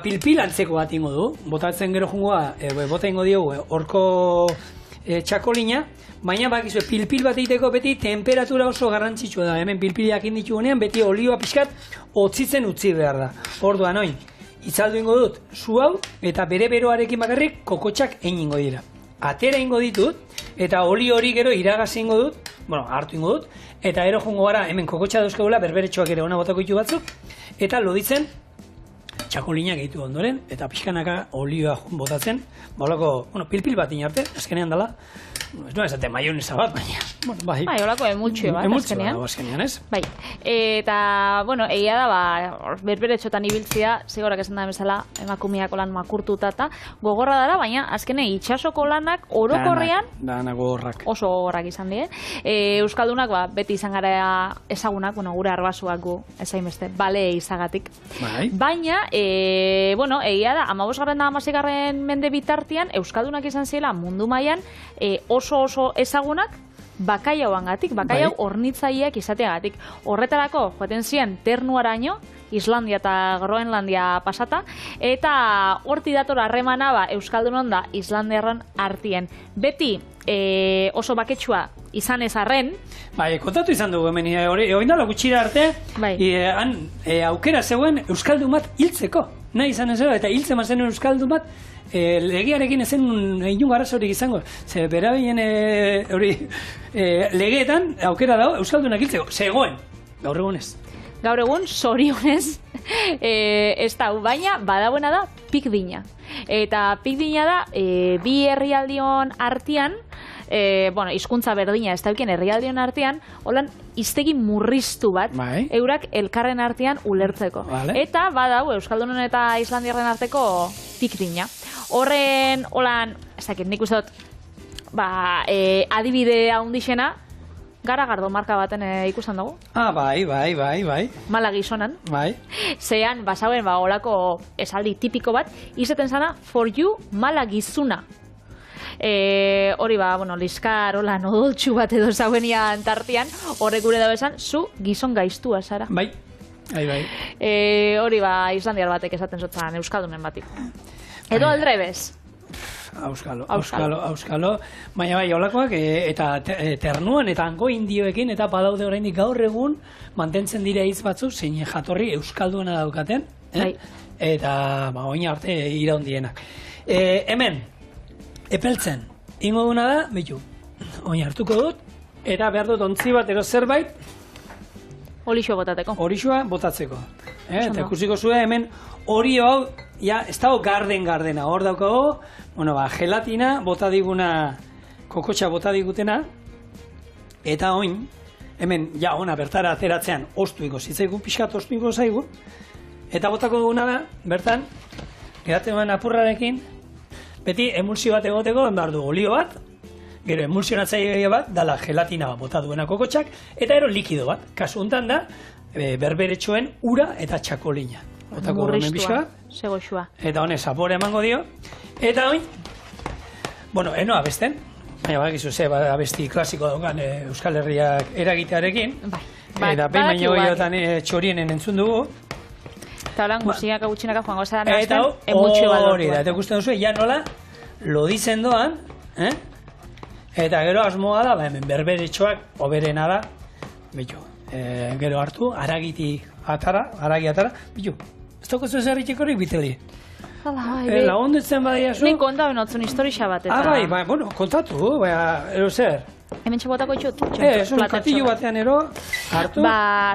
Speaker 2: pilpil antzeko bat ingo du, botatzen gero jungoa, bota ingo diogu, horko txakolina, baina bakizu, pilpil bat egiteko beti temperatura oso garrantzitsua da, hemen pilpiliak inditu honean, beti olioa pixkat otzitzen utzi behar da. Orduan oin, itzaldu ingo dut zu hau, eta bere beroarekin bakarrik kokotxak egingo dira. Atera ingo ditut, eta oli hori gero iragazi ingo dut, hartu ingo dut, eta ero jongo gara, hemen kokotxa dauzkegula, berberetxoak ere ona botako ditu batzuk, eta loditzen txakolinak egitu ondoren, eta pixkanaka olioa botatzen, pilpil bat inarte, azkenean dela, ez du esate maionesa bat, baina,
Speaker 1: bai, olako emultxio bat,
Speaker 2: azkenean, ez?
Speaker 1: Bai, eta, egia da, berberetxotan ibiltzia, zigorak esan da bezala, emakumiako lan makurtutata, gogorra dara, baina, azkene, itxasoko lanak orokorrean, oso gogorrak izan die, Euskaldunak, beti izan gara ezagunak, gure arbasuak gu, ezain beste, bale izagatik. Baina, egia da, 15. da 16. mende bitartian, Euskaldunak izan ziela mundu mailan oso ezagunak bakaiauangatik, bakaiau hornitzaileak izateagatik. Horretarako, joaten ziren ternuaraino, Islandia eta Groenlandia pasata, eta horti dator harremana Euskaldunon da Islandiarron artien. Beti oso baketsua izan ez arren.
Speaker 2: Kontatu izan dugu hemen, hori indala gutxira arte, aukera zegoen Euskaldun bat hiltzeko. Nahi izan ez eta hiltzen mazen Euskaldun bat, legearekin ezen inun garazorik izango. Ze berabien legeetan aukera dago Euskaldunak hiltzeko. Zegoen, gaur egunez.
Speaker 1: Gaur egun, zorionez, ez da, baina badagoena da pikdina. Eta pikdina da, bi herrialdion artean, hizkuntza berdina ez daukien herrialdion artean, holan hiztegi murriztu bat, eurak elkarren artean ulertzeko. Eta badau, Euskaldunon eta Islandiarren arteko pikdina. Horren, holan, ez dakit, nik uste dut, adibide handixena, Garagardo marka baten ikusten dugu.
Speaker 2: Bai.
Speaker 1: Mala gizonan.
Speaker 2: Bai.
Speaker 1: Zean, basauen, olako esaldi tipiko bat, izaten zana, for you, mala gizuna. Hori liskar, holan, odoltxu bat edo zauenian tartian, horrek gure dago esan, zu gizon gaiztua zara.
Speaker 2: Bai.
Speaker 1: Hori Islandiar batek esaten zotzan, Euskaldunen batik. Edo aldrebez.
Speaker 2: Auskalo, baina holakoak eta ternuan eta hango indioekin eta badaude oraindik gaur egun mantentzen dira hitz batzuk zein jatorri euskalduena daukaten, eta oin arte iraundienak. Hemen, epeltzen, ingo duna da, oin hartuko dut, eta behar dut ontzi bat ero zerbait,
Speaker 1: Olixo botateko.
Speaker 2: Olixoa botatzeko. Eta ikusiko zuen hemen orio hau, ez dago gardena, hor daukago, gelatina, bota diguna, kokotxa bota digutena, Eta oin, hemen, ja, ona bertara ateratzean, ostuiko zitzaigu, pixkat ostuiko zaigu, eta botako duguna da, bertan, geratzen duen apurrarekin, beti emulsio bat egoteko, behar du olio bat, gero emulsionatzaile bat, dala gelatina bat bota duena kokotxak, eta gero likido bat. Kasu honetan da, berberetxoen ura eta txakolina. Botako hemen pixka bat,
Speaker 1: segoxua.
Speaker 2: eta honek zapore emango dio. Eta oin, bueno, eno abesten, baina bakizu ze abesti klasiko daukan Euskal Herriak eragitearekin, eta behin baino gehiotan txorienen entzun dugu.
Speaker 1: Eta holan guztiak agutxinaka joango zara
Speaker 2: eta
Speaker 1: emutxio bat
Speaker 2: hori da, eta ikusten duzu, ja nola, loditzen doan, eta gero asmoa da, hemen berberetxoak oberena da, bitu, gero hartu, aragi atara, bitu, ez daukazu ez erritxekorik biteli. Lagundutzen badiazu.
Speaker 1: Nik konta benotzun historia bat eta...
Speaker 2: Bai, bueno, kontatu, ero zer.
Speaker 1: Hemen txebotako itxut.
Speaker 2: Un katillo batean ero, hartu.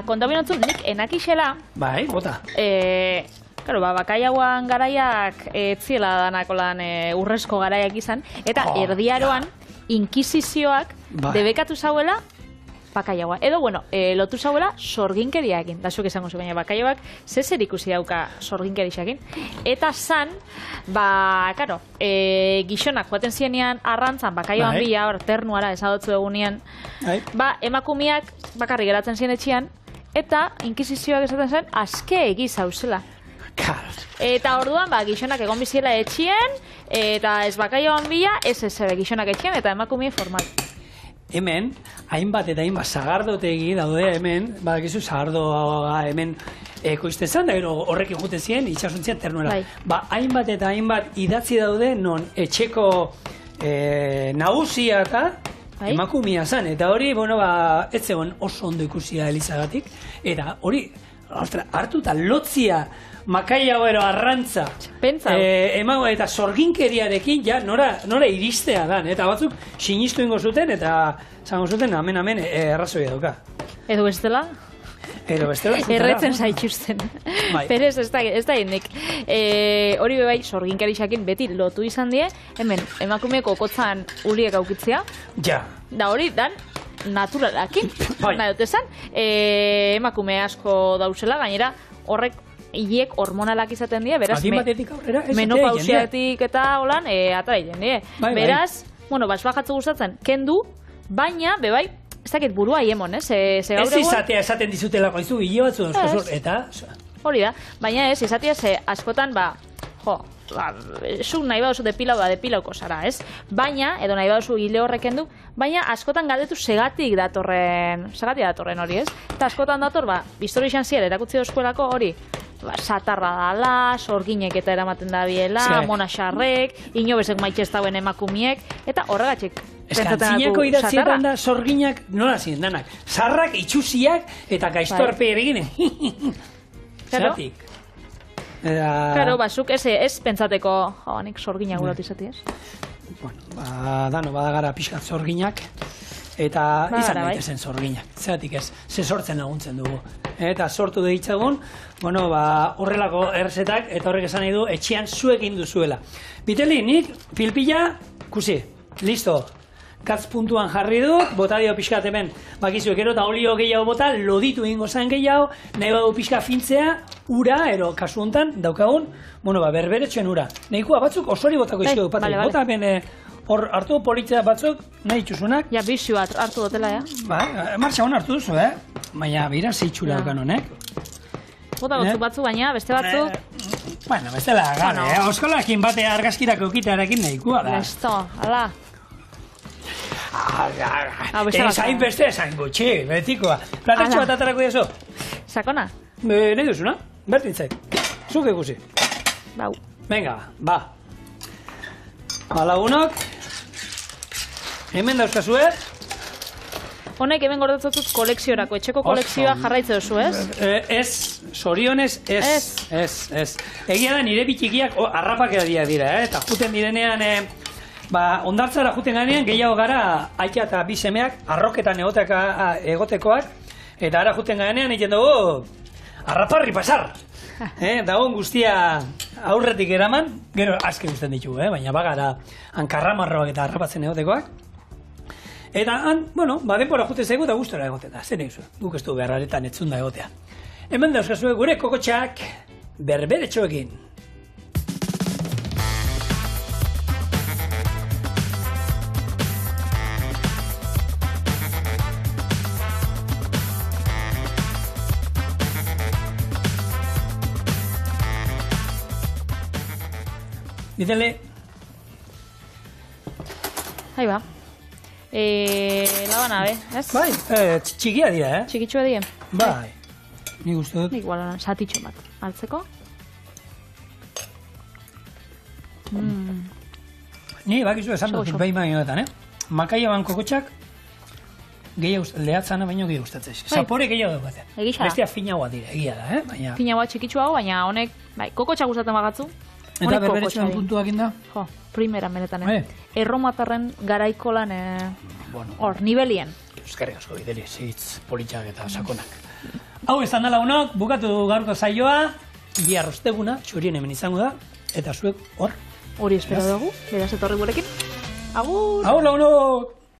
Speaker 1: Konta benotzun, nik enakixela...
Speaker 2: Bai, bota.
Speaker 1: Claro, bakaiauan garaiak etziela danakolan urrezko garaiak izan, eta erdiaroan inkisizioak debekatu zauela bakaiaua. Edo, bueno, lotu zauela sorginkeriakin. Da zuk esango zu, baina bakaiauak zezer ikusi dauka sorginkerixakin. Eta zan, karo, gixonak joaten zienean arrantzan bakaiauan bila, ternuara esadotzu egunean, emakumiak bakarri geratzen zien etxian, eta inkisizioak esaten zen, azke egiz hauzela. Eta orduan, gixonak egon biziela etxien, eta ez bakaiauan bila, ez gixonak etxien, eta emakumie formal.
Speaker 2: Hemen, hainbat eta hainbat sagardotegi daude hemen, badakizu sagardoa hemen ekoizten zan, da gero horrekin juten ziren, itxasuntzien ternuela. Hainbat eta hainbat idatzi daude, non etxeko nagusia eta emakumia zan, eta hori, bueno, ez zegoen oso ondo ikusia Elizagatik, eta hori, hartu eta lotzia, makaia ero arrantza, eta sorginkeriarekin, ja, nora iristea dan, eta batzuk sinistu ingo zuten, eta zango zuten, amen, errazoia dauka.
Speaker 1: Edo bestela?
Speaker 2: Edo bestela zutela.
Speaker 1: Erretzen zaitxusten. Perez, ez da hendik. Hori bebai, sorginkerixakin beti lotu izan die, hemen, emakumeeko kotzan uliek aukitzea.
Speaker 2: Ja.
Speaker 1: Da hori, dan, naturalakin, nahi dut esan, emakume asko dauzela, gainera, horrek hiek hormonalak izaten die, beraz, menopausiatik eta holan, atara egiten die. Beraz, bueno, basbajatzu gustatzen, kendu, baina, bebai, ez dakit burua hiemon, ez? Ez
Speaker 2: izatea esaten dizutelako, izu, hile batzu dauzkazor, eta...
Speaker 1: Hori da, baina ez, izatea ze askotan, zuk nahi baduzu depilauko zara, ez? Baina, edo nahi baduzu hile horreken du, baina askotan galdetu segatik datorren hori, ez? Eta askotan dator, histori izan zier, erakutzi dozkuelako hori, satarra dala, sorginek eta eramaten da biela, monaxarrek, inobesek maitxez dauen emakumiek, eta horregatxik.
Speaker 2: Eskantzinako idatzietan da sorginak nola ziren danak. Sarrak, itxusiak eta gaiztorpe egine. Zeratik.
Speaker 1: Karo, zuk ez pentsateko, nik sorginak guratu izati, ez?
Speaker 2: Bueno, dano, badagara pixkat sorginak, eta izan daitezen sorginak. Zeratik ez, ze sortzen laguntzen dugu. Eta sortu deitzagun, bueno, horrelako errezetak, eta horrek esan nahi du, etxean zuekin duzuela. Biteli, nik pilpila, kusi, listo. Katz puntuan jarri dut, bota dio pixkat hemen, bakizu ekero eta olio gehiago bota, loditu egingo zen gehiago, nahi badu pixka fintzea, ura, ero kasu honetan, daukagun, bueno, berberetxoen ura. Nahikoa batzuk osori botako izkio du, Patri, bota hemen hor hartu politzea batzuk, nahi itxusunak.
Speaker 1: Ja, bizio bat hartu dutela,
Speaker 2: Marxa hon hartu duzu, baina bira zeitxura daukan honek.
Speaker 1: Bota batzu baina, beste batzu.
Speaker 2: Bueno, bestela, gane, oskolakin bate argazkirako ekitearekin nahikoa da.
Speaker 1: Listo, ala.
Speaker 2: Zain beste, zain gutxi, betikoa. Platetxo bat atarako jaso.
Speaker 1: Sakona?
Speaker 2: Nahi duzuna, bertin zait. Zuk ikusi.
Speaker 1: Bau.
Speaker 2: Venga, lagunok. Hemen dauzkazue.
Speaker 1: Honek hemen gordetzotut kolekziorako, etxeko kolekzioa jarraitze duzu, ez?
Speaker 2: Ez, sorionez, ez. Egia da nire bitikiak harrapak dira, eta juten direnean... ondartzara juten ganean, gehiago gara aita eta bi semeak arroketan egotekoak, eta ara juten ganean egiten dugu arraparri pasar. Dagoen guztia aurretik eraman, gero aske guztien ditugu, baina bagara hankarramarroak eta harrapatzen egotekoak. Eta han, bueno, denbora jute zaigu da gustora egoten da, zen egin guk ez du beharraretan etzunda egotea. Hemen dauzkazue gure kokotxak berberetxoekin. Bidele.
Speaker 1: Ahí ba. Labana, ez?
Speaker 2: Bai, txikia dira,
Speaker 1: Txikitsua dien.
Speaker 2: Bai. Nik uste dut.
Speaker 1: Igual, satitxo bat. Altzeko.
Speaker 2: Ni bakizu esan dut behin bainoetan, Makaia ban kokotxak gehiago lehatzana baino gehiago gustatzen. Zapore gehiago dugu batean.
Speaker 1: Egisa.
Speaker 2: Bestea finagoa dira, egia da, baina...
Speaker 1: Finagoa txikitsua hau, baina honek, bai, kokotxak gustatzen bagatzu.
Speaker 2: Eta berberetxoen puntuak inda?
Speaker 1: Jo, primera menetan, Erromatarren garaiko lan, hor, nibelien.
Speaker 2: Euskarri asko bideli, zitz, politxak eta sakonak. Hau ez handala honok, bukatu gaurko saioa, bihar osteguna, txurien hemen izango da, eta zuek hor.
Speaker 1: Hori espero dugu, beraz etorri gurekin. Agur!
Speaker 2: Agur lagunok!